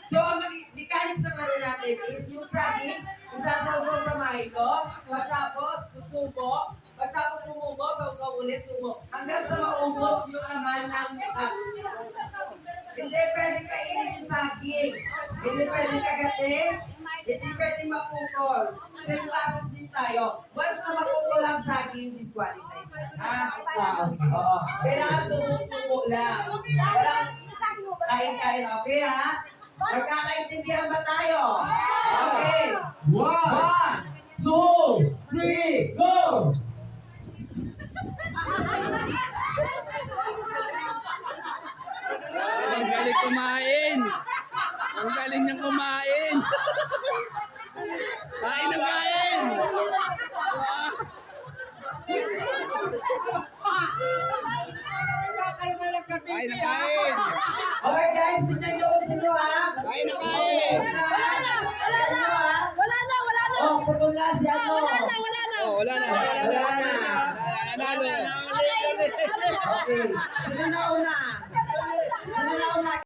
So, ang mechanics na laro natin is yung saging, isasawsaw sa mahito, tapos susubo, pagtapos sumubo, sawsaw ulit, subo. Hanggang sa maubos yung laman ng cups. Hindi pwede kainin yung saging. Hindi pwede kagatin. Hindi pwede maputol. Same process din tayo. Once na maputol ang saging, disqualified. Oo. Kailangan sumusubo lang. Walang kain-kain. Okay ha? Magkakaintindihan ba tayo? Okay. 1, 2, 3, go! Ang galing kumain. Ang galing niyang kumain. Kain ng kain. Wow. Kain ng kain. Okay guys, tignan nyo kung sino ha? Kain ng kain. Wala na. Oh, putol na si ano? Oh, wala na. Wala na. Nanalo. Okay. Sino na una? Sino na una?